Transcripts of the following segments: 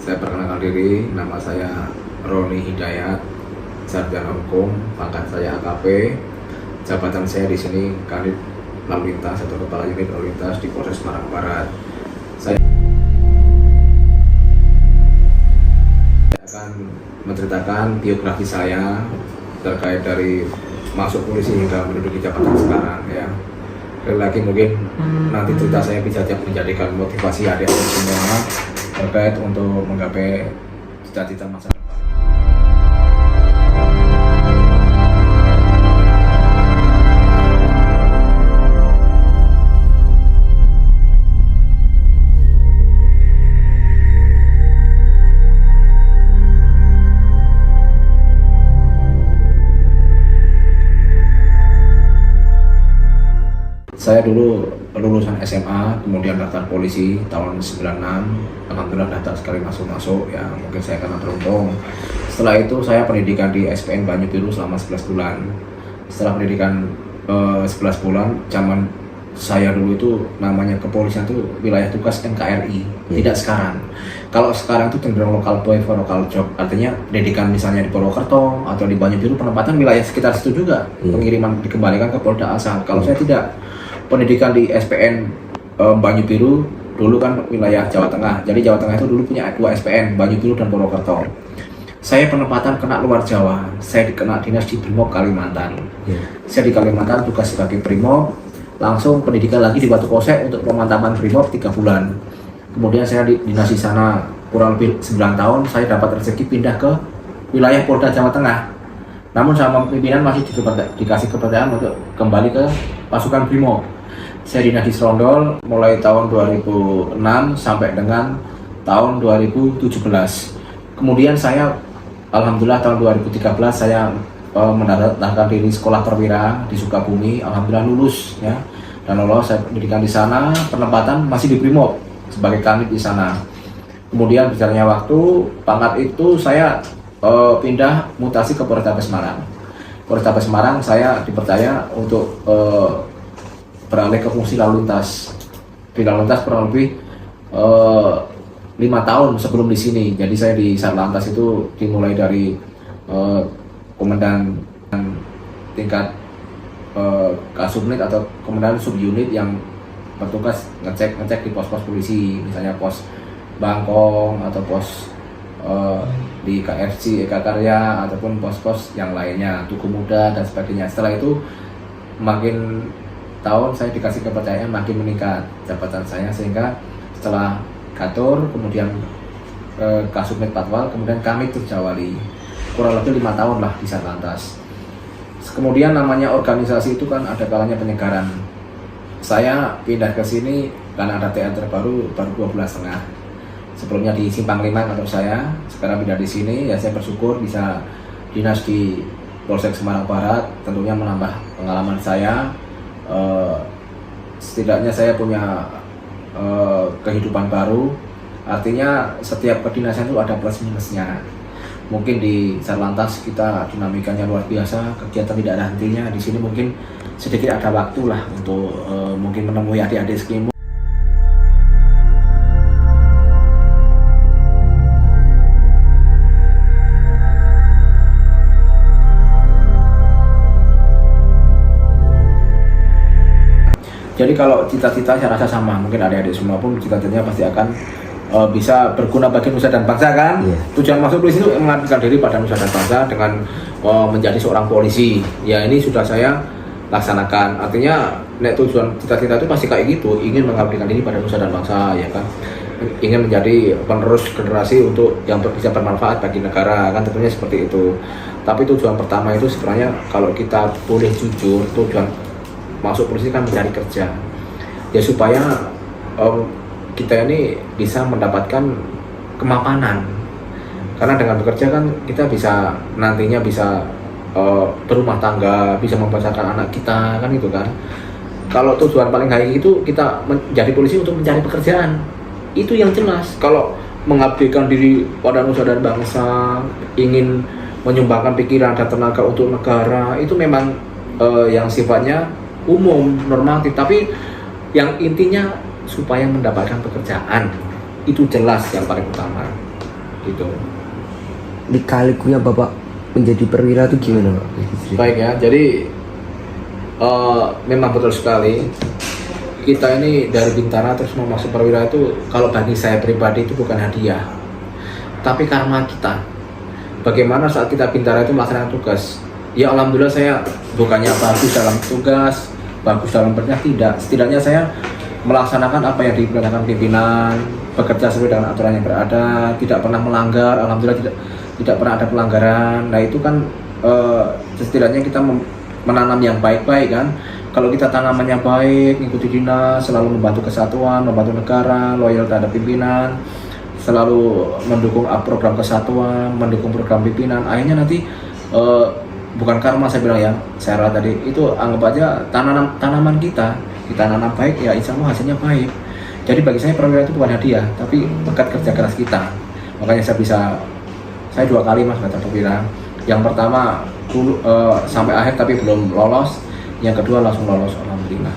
Saya perkenalkan diri, nama saya Roni Hidayat, sarjana hukum, pangkat saya AKP. Jabatan saya di sini Kanit Lalu Lintas atau Kepala Unit Lalu Lintas di Polres Semarang Barat. Saya akan menceritakan biografi saya terkait dari masuk polisi hingga menduduki jabatan sekarang ya. Sekali lagi mungkin nanti cerita saya bisa menjadikan motivasi adik-adik semua terkait untuk menggapai cita-cita masa depan. Saya dulu lulusan SMA, kemudian daftar polisi tahun 96. Alhamdulillah daftar sekali masuk ya, mungkin saya karena beruntung. Setelah itu saya pendidikan di SPN Banyu Biru selama 11 bulan. Setelah pendidikan 11 bulan, zaman saya dulu itu namanya kepolisian itu wilayah tugas NKRI, tidak sekarang. Kalau sekarang itu cenderung lokal boy for lokal job, artinya pendidikan misalnya di Purwokerto atau di Banyu Biru, penempatan wilayah sekitar situ juga, pengiriman dikembalikan ke Polda asal. Kalau saya tidak, pendidikan di SPN Banyu Biru dulu kan wilayah Jawa Tengah, jadi Jawa Tengah itu dulu punya 2 SPN, Banyu Biru dan Purwokerto. Saya penempatan kena luar Jawa, saya kena dinas di Brimob Kalimantan. Saya di Kalimantan tugas sebagai Brimob, langsung pendidikan lagi di Batu Kosek untuk pemantapan Brimob 3 bulan. Kemudian saya di dinas di sana kurang lebih 9 tahun, saya dapat rezeki pindah ke wilayah Polda Jawa Tengah. Namun sama pimpinan masih dikasih kepercayaan untuk kembali ke pasukan Brimob. Saya dinas di Serondol mulai tahun 2006 sampai dengan tahun 2017. Kemudian saya alhamdulillah tahun 2013 saya mendaftarkan diri sekolah perwira di Sukabumi. Alhamdulillah lulus ya. Dan lolos, saya pendidikan di sana, penempatan masih di Brimob sebagai kanit di sana. Kemudian berjalannya waktu, pangkat itu saya pindah mutasi ke Polrestabes Semarang. Polrestabes Semarang saya dipercaya untuk beralih ke fungsi lalu lintas. Di lalu lintas kurang lebih 5 tahun sebelum di sini. Jadi saya di Satlantas itu dimulai dari komandan tingkat kasubnit atau komandan subunit yang bertugas ngecek di pos-pos polisi, misalnya pos Bangkong atau pos di KRC Eka Karya ataupun pos-pos yang lainnya, Tugu Muda dan sebagainya. Setelah itu makin tahun saya dikasih kepercayaan makin meningkat jabatan saya, sehingga setelah Gatur kemudian Kasubnit Patwal, kemudian kami Turjawali, kurang lebih 5 tahun lah di Satlantas. Kemudian namanya organisasi itu kan ada kalanya penyegaran. Saya pindah ke sini karena ada teater baru 2 bulan setengah. Sebelumnya di Simpang Lima kantor saya, sekarang pindah di sini ya, saya bersyukur bisa dinas di Polsek Semarang Barat, tentunya menambah pengalaman saya. Setidaknya saya punya kehidupan baru, artinya setiap kedinasan itu ada plus minusnya. Mungkin di Satlantas kita dinamikanya luar biasa, kegiatan tidak ada hentinya. Di sini mungkin sedikit ada waktu lah untuk mungkin menemui adik-adik skimu. Jadi kalau cita-cita saya rasa sama, mungkin adik-adik semua pun cita-citanya pasti akan bisa berguna bagi nusa dan bangsa kan. Tujuan masuk polisi itu mengabdikan diri pada nusa dan bangsa dengan menjadi seorang polisi. Ya ini sudah saya laksanakan. Artinya tujuan cita-cita itu pasti kayak gitu, ingin mengabdikan diri pada nusa dan bangsa ya kan. Ingin menjadi penerus generasi untuk yang bisa bermanfaat bagi negara kan, tentunya seperti itu. Tapi tujuan pertama itu sebenarnya kalau kita boleh jujur, tujuan masuk polisi kan mencari kerja ya, supaya kita ini bisa mendapatkan kemapanan, karena dengan bekerja kan kita bisa nantinya bisa berumah tangga, bisa membesarkan anak kita kan, itu kan. Kalau tujuan paling high itu kita menjadi polisi untuk mencari pekerjaan, itu yang jelas. Kalau mengabdikan diri pada nusa dan bangsa, ingin menyumbangkan pikiran dan tenaga untuk negara, itu memang yang sifatnya umum, normatif, tapi yang intinya supaya mendapatkan pekerjaan, itu jelas yang paling utama. gitu. Lika-likunya Bapak menjadi perwira itu gimana Pak? Baik ya, jadi memang betul sekali kita ini dari Bintara terus mau masuk perwira itu, kalau bagi saya pribadi itu bukan hadiah, tapi karma kita. Bagaimana saat kita Bintara itu melaksanakan tugas, ya alhamdulillah saya bukannya bagus dalam tugas, bagus dalam kerja, tidak. Setidaknya saya melaksanakan apa yang diperintahkan pimpinan, bekerja sesuai dengan aturan yang berada, tidak pernah melanggar, alhamdulillah tidak pernah ada pelanggaran. Nah itu kan setidaknya kita menanam yang baik-baik kan. Kalau kita tanamannya baik, mengikuti dinas, selalu membantu kesatuan, membantu negara, loyal terhadap pimpinan, selalu mendukung program kesatuan, mendukung program pimpinan, akhirnya nanti bukan karma saya bilang ya, saya rasa tadi itu anggap aja tanaman kita nanam baik ya insya Allah hasilnya baik. Jadi bagi saya perwira itu bukan hadiah, tapi berkat kerja keras kita. Makanya saya 2 kali mas datang perwira. Yang pertama sampai akhir tapi belum lolos, yang kedua langsung lolos, alhamdulillah.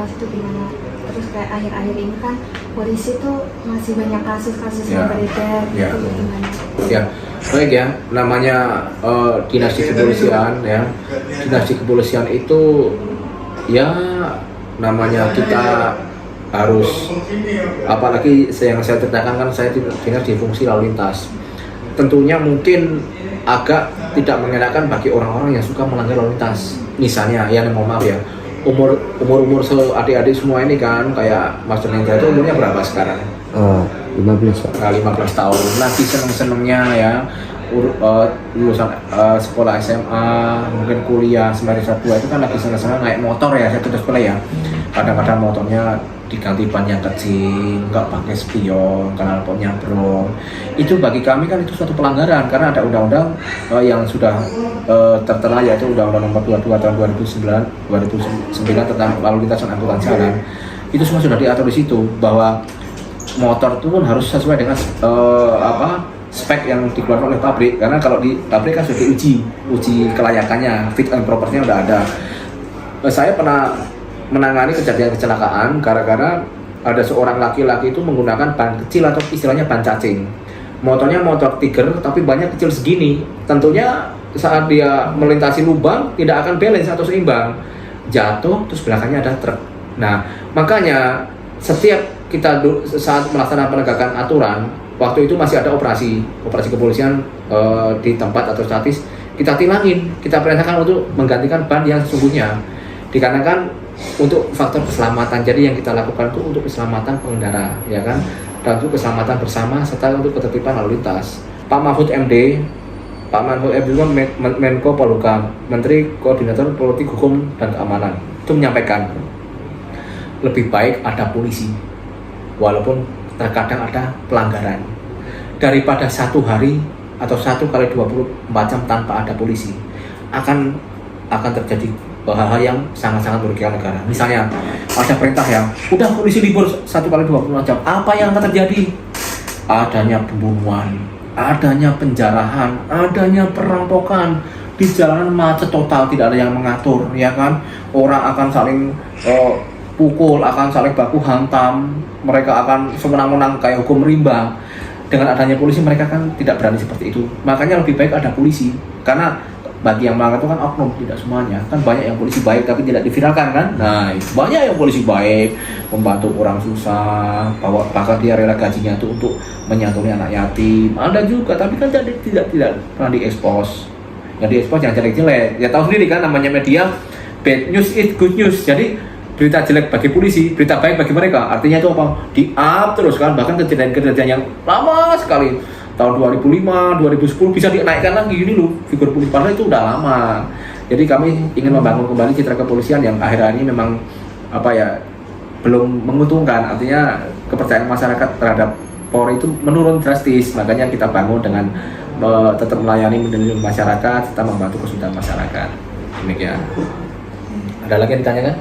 Itu gimana? Terus kayak akhir-akhir ini kan polisi tuh masih banyak kasus-kasus yang beredar, itu gimana? Ya, baik ya. Namanya dinasti kepolisian ya. Dinasti kepolisian itu ya namanya kita harus, apalagi yang saya ceritakan kan saya dinas di fungsi lalu lintas. Tentunya mungkin agak tidak mengenakan bagi orang-orang yang suka melanggar lalu lintas. Misalnya, ya mohon maaf ya, umur adik-adik semua ini kan kayak Mas Nendra itu umurnya berapa sekarang? 15 Pak. 15 tahun. Lagi seneng-senengnya ya lulusan sekolah SMA, mungkin kuliah semester 2 itu kan lagi seneng-seneng naik motor ya, saya terus play ya. Kadang-kadang motornya diganti ban yang kecil, nggak pakai spion, knalpotnya brong. Itu bagi kami kan itu suatu pelanggaran karena ada undang-undang yang sudah tertera, yaitu Undang-Undang Nomor 22 Tahun 2009 tentang lalu lintas dan angkutan jalan. Itu semua sudah diatur di situ bahwa motor itu pun harus sesuai dengan spek yang dikeluarkan oleh pabrik, karena kalau di pabrik kan sudah uji kelayakannya, fit and propernya udah ada. Saya pernah menangani kejadian kecelakaan gara-gara ada seorang laki-laki itu menggunakan ban kecil atau istilahnya ban cacing. Motornya motor Tiger tapi bannya kecil segini. Tentunya saat dia melintasi lubang tidak akan balance atau seimbang. Jatuh terus belakangnya ada truk. Nah, makanya setiap kita saat melaksanakan penegakan aturan, waktu itu masih ada operasi kepolisian di tempat atau statis, kita tilangin, kita perintahkan untuk menggantikan ban yang sesungguhnya. Dikarenakan untuk faktor keselamatan, jadi yang kita lakukan itu untuk keselamatan pengendara, ya kan, dan untuk keselamatan bersama serta untuk ketertiban lalu lintas. Pak Mahfud MD juga Menko Polhukam, Menteri Koordinator Politik Hukum dan Keamanan, itu menyampaikan lebih baik ada polisi, walaupun terkadang ada pelanggaran, daripada 1 hari atau 1 kali 24 jam tanpa ada polisi. Akan terjadi hal-hal yang sangat-sangat merugikan negara. Misalnya ada perintah yang udah polisi libur 1 kali 24 jam, apa yang akan terjadi? Adanya pembunuhan, adanya penjarahan, adanya perampokan, di jalanan macet total, tidak ada yang mengatur, ya kan? Orang akan saling pukul, akan saling baku hantam, mereka akan semenang-menang kayak hukum rimba. Dengan adanya polisi mereka kan tidak berani seperti itu. Makanya lebih baik ada polisi, karena bagi yang melanggar itu kan oknum, tidak semuanya. Kan banyak yang polisi baik tapi tidak diviralkan kan. Nah, banyak yang polisi baik membantu orang susah, bahkan dia rela gajinya itu untuk menyantuni anak yatim. Ada juga tapi kan tidak pernah diekspos. Yang diekspos yang jelek-jelek. Ya tahu sendiri kan, namanya media, bad news is good news. Jadi berita jelek bagi polisi, berita baik bagi mereka. Artinya itu apa? Di-up terus kan. Bahkan kejadian-kejadian yang lama sekali, tahun 2005, 2010 bisa dinaikkan lagi gini loh, figur polisi, padahal itu udah lama. Jadi kami ingin membangun kembali citra kepolisian yang akhir-akhir ini memang belum menguntungkan. Artinya kepercayaan masyarakat terhadap Polri itu menurun drastis. Makanya kita bangun dengan tetap melayani masyarakat, serta membantu kesulitan masyarakat. Demikian. Ada lagi yang ditanyakan?